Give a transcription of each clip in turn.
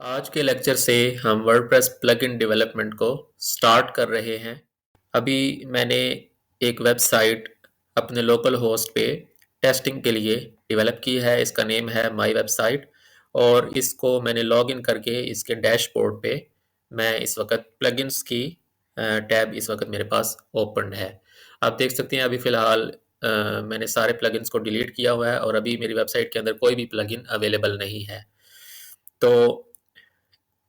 आज के लेक्चर से हम वर्डप्रेस प्लगइन डेवलपमेंट को स्टार्ट कर रहे हैं। अभी मैंने एक वेबसाइट अपने लोकल होस्ट पे टेस्टिंग के लिए डेवलप की है। इसका नेम है माई वेबसाइट और इसको मैंने लॉगिन करके इसके डैशबोर्ड पे मैं इस वक्त प्लगइन्स की टैब इस वक्त मेरे पास ओपन है। आप देख सकते हैं अभी फ़िलहाल मैंने सारे प्लगइन्स को डिलीट किया हुआ है और अभी मेरी वेबसाइट के अंदर कोई भी प्लगइन अवेलेबल नहीं है। तो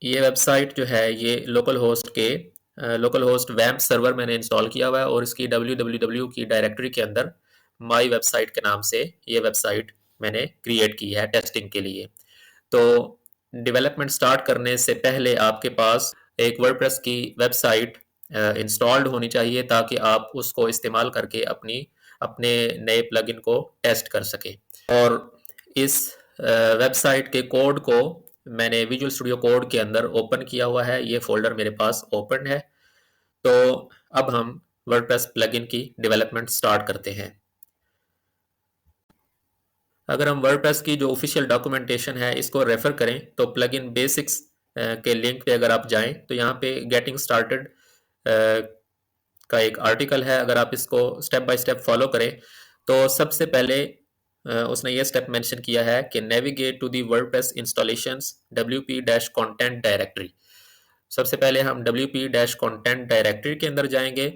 ये वेबसाइट जो है ये लोकल होस्ट वैम्प सर्वर मैंने इंस्टॉल किया हुआ है और इसकी www की डायरेक्टरी के अंदर माई वेबसाइट के नाम से ये वेबसाइट मैंने क्रिएट की है टेस्टिंग के लिए। तो डेवलपमेंट स्टार्ट करने से पहले आपके पास एक वर्डप्रेस की वेबसाइट इंस्टॉल्ड होनी चाहिए ताकि आप उसको इस्तेमाल करके अपने नए प्लगइन को टेस्ट कर सकें। और इस वेबसाइट के कोड को मैंने विजुअल स्टूडियो कोड के अंदर ओपन किया हुआ है। ये फोल्डर मेरे पास ओपन है। तो अब हम वर्डप्रेस प्लगइन की डेवलपमेंट स्टार्ट करते हैं। अगर हम वर्डप्रेस की जो ऑफिशियल डॉक्यूमेंटेशन है इसको रेफर करें तो प्लगइन बेसिक्स के लिंक पे अगर आप जाएं तो यहाँ पे गेटिंग स्टार्टेड का एक आर्टिकल है। अगर आप इसको स्टेप बाय स्टेप फॉलो करें तो सबसे पहले उसने ये स्टेप मेंशन किया है कि navigate to the WordPress installations wp-content directory. सबसे पहले हम wp-content डायरेक्टरी के अंदर जाएंगे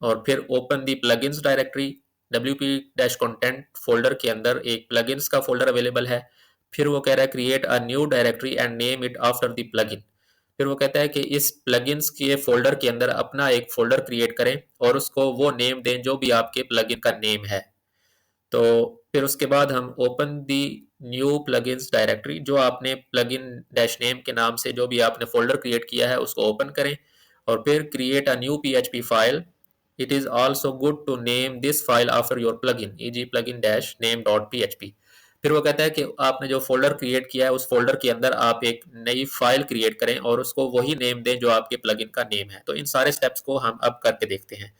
और फिर ओपन दी प्लगइन्स डायरेक्टरी। wp-content फोल्डर के अंदर एक प्लगइन्स का फोल्डर अवेलेबल है। फिर वो कह रहा है create a new directory and name it after the plugin. फिर वो कहता है कि इस प्लगइन्स के फोल्डर के अंदर अपना एक फोल्डर क्रिएट करें और उसको वो नेम दें जो भी आपके प्लगइन का नेम है। तो फिर उसके बाद हम ओपन दी न्यू प्लगइन्स डायरेक्टरी, जो आपने प्लगइन डैश नेम के नाम से जो भी आपने फोल्डर क्रिएट किया है उसको ओपन करें और फिर create a new PHP file. It is also good to name this file after your plugin e.g. plugin dash name dot php। फिर वो कहता है कि आपने जो फोल्डर क्रिएट किया है उस फोल्डर के अंदर आप एक नई फाइल क्रिएट करें और उसको वही नेम दें जो आपके प्लगइन का नेम है। तो इन सारे स्टेप्स को हम अब करके देखते हैं।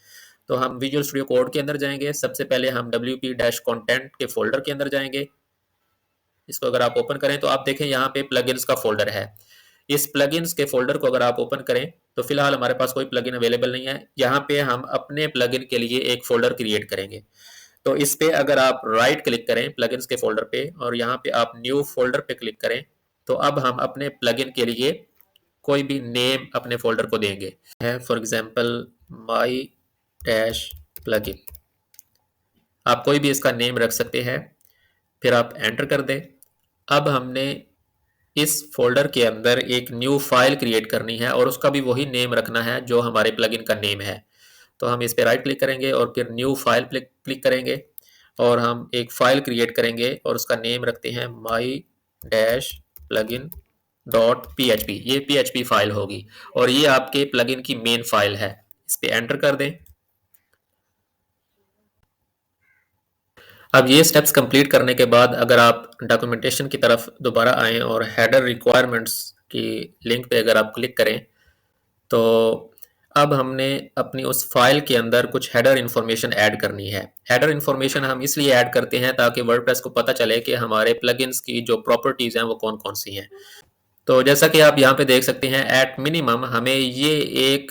तो हम विजुअल स्टूडियो कोड के अंदर जाएंगे। सबसे पहले हम wp-content के फोल्डर के अंदर जाएंगे। इसको अगर आप ओपन करें तो आप देखें यहाँ पे प्लगइन्स का फोल्डर है। इस प्लगइन्स के फोल्डर को अगर आप ओपन करें तो फिलहाल हमारे पास कोई प्लगइन अवेलेबल नहीं है। यहाँ पे हम अपने प्लगइन के लिए एक फोल्डर क्रिएट करेंगे। तो इस पे अगर आप राइट क्लिक करें प्लगइन्स के फोल्डर पे और यहाँ पे आप न्यू फोल्डर पे क्लिक करें तो अब हम अपने प्लगइन के लिए कोई भी नेम अपने फोल्डर को देंगे। है for example my dash plugin. आप कोई भी इसका नेम रख सकते हैं। फिर आप एंटर कर दें। अब हमने इस फोल्डर के अंदर एक न्यू फाइल क्रिएट करनी है और उसका भी वही नेम रखना है जो हमारे प्लगइन का नेम है। तो हम इस पे राइट क्लिक करेंगे और फिर न्यू फाइल क्लिक करेंगे और हम एक फाइल क्रिएट करेंगे और उसका नेम रखते हैं माई डैश प्लगइन डॉट php। ये php फाइल होगी और ये आपके प्लगइन की मेन फाइल है। इस पे एंटर कर दें। अब ये स्टेप्स कंप्लीट करने के बाद अगर आप डॉक्यूमेंटेशन की तरफ दोबारा आएँ और हेडर रिक्वायरमेंट्स की लिंक पे अगर आप क्लिक करें तो अब हमने अपनी उस फाइल के अंदर कुछ हेडर इन्फॉर्मेशन ऐड करनी है। हेडर इन्फॉर्मेशन हम इसलिए ऐड करते हैं ताकि वर्डप्रेस को पता चले कि हमारे प्लगइन्स की जो प्रॉपर्टीज़ हैं वो कौन कौन सी हैं। तो जैसा कि आप यहाँ पे देख सकते हैं एट मिनिमम हमें ये एक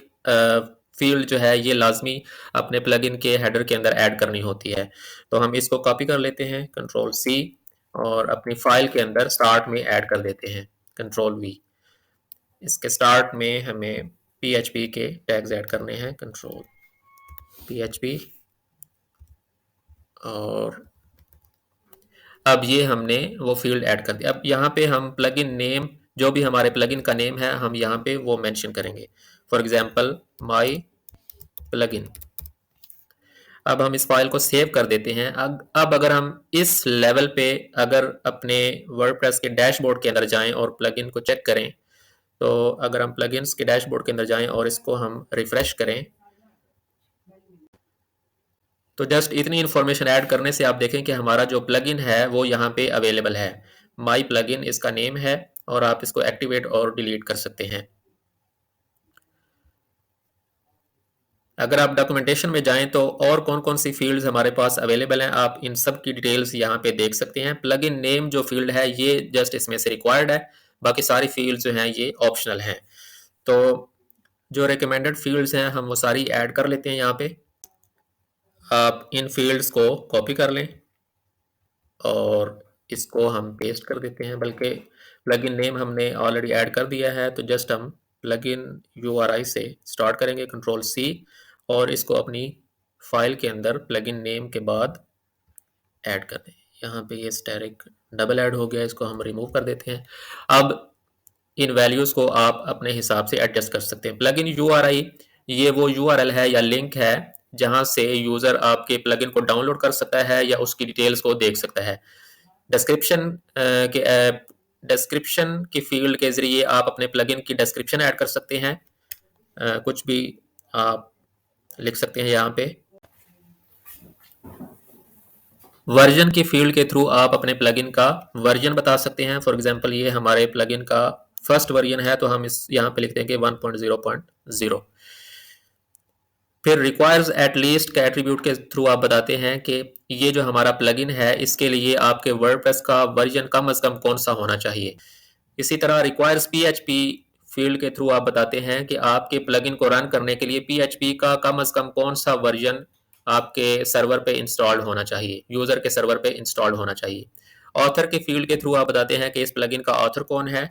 फील्ड जो है ये लाजमी अपने प्लगइन के हेडर के अंदर ऐड करनी होती है। तो हम इसको कॉपी कर लेते हैं Ctrl+C और अपनी फाइल के अंदर स्टार्ट में ऐड कर देते हैं Ctrl+V। इसके स्टार्ट में हमें PHP के टैग्स ऐड करने हैं Ctrl+PHP और अब ये हमने वो फील्ड ऐड कर दिया। अब यहाँ पे हम प्लगइन नेम जो भी हमारे प्लगइन का नेम है हम यहाँ पे वो मेंशन करेंगे। For example my plugin. अब हम इस फाइल को सेव कर देते हैं। अब अगर हम इस लेवल पे अगर अपने वर्डप्रेस के डैशबोर्ड के अंदर जाएं और प्लगइन को चेक करें तो अगर हम प्लगइन्स के डैशबोर्ड के अंदर जाएं और इसको हम रिफ्रेश करें तो जस्ट इतनी इन्फॉर्मेशन ऐड करने से आप देखें कि हमारा जो प्लगइन है वो यहाँ पे अवेलेबल है। माई प्लगइन इसका नेम है और आप इसको एक्टिवेट और डिलीट कर सकते हैं। अगर आप डॉक्यूमेंटेशन में जाएं तो और कौन कौन सी फील्ड्स हमारे पास अवेलेबल हैं आप इन सब की डिटेल्स यहाँ पे देख सकते हैं। प्लगइन नेम जो फील्ड है ये जस्ट इसमें से रिक्वायर्ड है। बाकी सारी फील्ड्स जो हैं ये ऑप्शनल हैं। तो जो रिकमेंडेड फील्ड्स हैं हम वो सारी ऐड कर लेते हैं यहाँ पे। आप इन फील्ड्स को कॉपी कर लें और इसको हम पेस्ट कर देते हैं, बल्कि प्लगइन नेम हमने ऑलरेडी ऐड कर दिया है, तो जस्ट हम प्लगइन URI से स्टार्ट करेंगे, कंट्रोल C, और इसको अपनी फाइल के अंदर प्लगइन नेम के बाद ऐड कर दें। यहाँ पे ये स्टैटिक डबल ऐड हो गया, इसको हम रिमूव कर देते हैं। अब इन वैल्यूज़ को आप अपने हिसाब से एडजस्ट कर सकते हैं। प्लगइन URI ये वो URL है या लिंक है जहाँ से यूज़र आपके प्लगइन को डाउनलोड कर सकता है या उसकी डिटेल्स को देख सकता है। डिस्क्रिप्शन के डिस्क्रिप्शन की फील्ड के ज़रिए आप अपने प्लगइन की डिस्क्रिप्शन ऐड कर सकते हैं। कुछ भी आप लिख सकते हैं यहाँ पे। वर्जन की फील्ड के थ्रू आप अपने प्लगइन का वर्जन बता सकते हैं। फॉर एग्जांपल ये हमारे प्लगइन का फर्स्ट वर्जन है, तो हम इस यहाँ पे लिख देंगे 1.0.0। फिर रिक्वायर्स एट लीस्ट के एट्रीब्यूट के थ्रू आप बताते हैं कि ये जो हमारा प्लगइन है इसके लिए आपके वर्डप्रेस का वर्जन कम से कम कौन सा होना चाहिए। इसी तरह रिक्वायर्स PHP फील्ड के थ्रू आप बताते हैं कि आपके प्लगइन को रन करने के लिए PHP का कम से कम कौन सा वर्जन आपके सर्वर पे इंस्टॉल्ड होना चाहिए, यूज़र के सर्वर पे इंस्टॉल्ड होना चाहिए। ऑथर के फील्ड के थ्रू आप बताते हैं कि इस प्लगइन का ऑथर कौन है।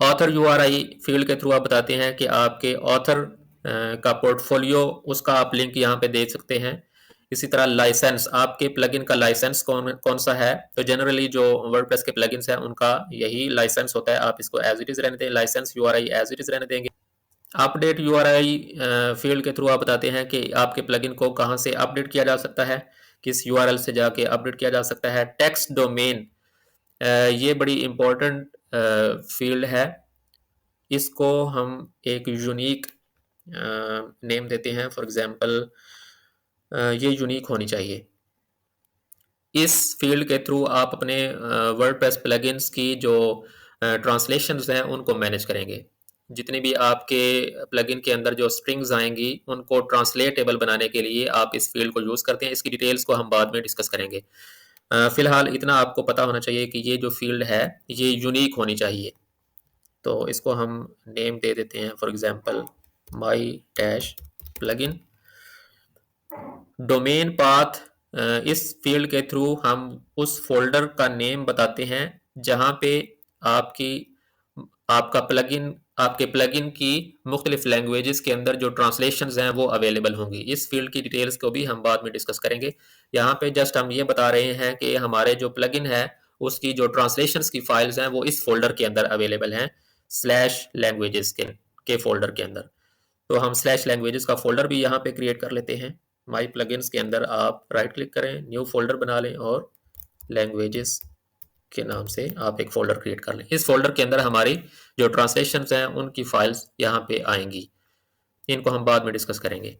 ऑथर URI फील्ड के थ्रू आप बताते हैं कि आपके ऑथर का पोर्टफोलियो, उसका आप लिंक यहाँ पे दे सकते हैं। इसी तरह लाइसेंस, आपके प्लगइन का लाइसेंस कौन कौन सा है, तो जनरली जो वर्डप्रेस के प्लगइन्स हैं उनका यही लाइसेंस होता है। आप इसको एज इट इज़ रहने दें, license URI as it is रहने देंगे। अपडेट URI फील्ड के थ्रू आप बताते हैं कि आपके प्लगइन को कहाँ से अपडेट किया जा सकता है, किस URL से जाके अपडेट किया जा सकता है। टेक्स्ट डोमेन, ये बड़ी इम्पोर्टेंट फील्ड है, इसको हम एक यूनिक नेम देते हैं। फॉर एग्जांपल ये यूनिक होनी चाहिए। इस फील्ड के थ्रू आप अपने वर्डप्रेस प्लगइन्स की जो ट्रांसलेशंस हैं उनको मैनेज करेंगे। जितने भी आपके प्लगइन के अंदर जो स्ट्रिंग्स आएंगी उनको ट्रांसलेटेबल बनाने के लिए आप इस फील्ड को यूज़ करते हैं। इसकी डिटेल्स को हम बाद में डिस्कस करेंगे। फ़िलहाल इतना आपको पता होना चाहिए कि ये जो फील्ड है ये यूनिक होनी चाहिए, तो इसको हम नेम दे देते हैं, for example my dash plugin. Domain path, इस फील्ड के थ्रू हम उस फोल्डर का नेम बताते हैं जहाँ पे आपकी आपका प्लगइन आपके प्लगइन की मुख्तलिफ लैंग्वेजेस के अंदर जो ट्रांसलेशंस हैं वो अवेलेबल होंगी। इस फील्ड की डिटेल्स को भी हम बाद में डिस्कस करेंगे। यहाँ पे जस्ट हम ये बता रहे हैं कि हमारे जो प्लगइन है उसकी जो ट्रांसलेशंस की फाइल्स हैं वो इस फोल्डर के अंदर अवेलेबल हैं, स्लैश लैंग्वेजेस के फोल्डर के अंदर। तो हम स्लैश लैंग्वेजेस का फोल्डर भी यहाँ पे क्रिएट कर लेते हैं। माई प्लगइन्स के अंदर आप राइट क्लिक करें, न्यू फोल्डर बना लें और लैंग्वेजेस के नाम से आप एक फोल्डर क्रिएट कर लें। इस फोल्डर के अंदर हमारी जो ट्रांसलेशंस हैं उनकी फाइल्स यहाँ पे आएंगी, इनको हम बाद में डिस्कस करेंगे।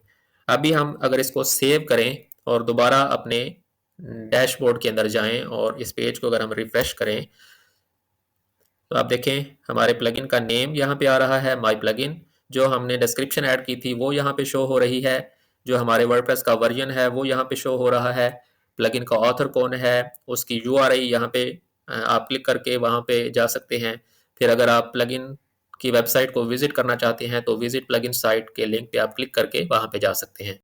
अभी हम अगर इसको सेव करें और दोबारा अपने डैशबोर्ड के अंदर जाएं और इस पेज को अगर हम रिफ्रेश करें तो आप देखें हमारे प्लगइन का नेम यहाँ पे आ रहा है, माई प्लगइन। जो हमने डिस्क्रिप्शन ऐड की थी वो यहाँ पे शो हो रही है। जो हमारे वर्डप्रेस का वर्जन है वो यहाँ पे शो हो रहा है। प्लगइन का ऑथर कौन है, उसकी URI यहाँ पे आप क्लिक करके वहाँ पे जा सकते हैं। फिर अगर आप प्लगइन की वेबसाइट को विजिट करना चाहते हैं तो विजिट प्लगइन साइट के लिंक पे आप क्लिक करके वहाँ पे जा सकते हैं।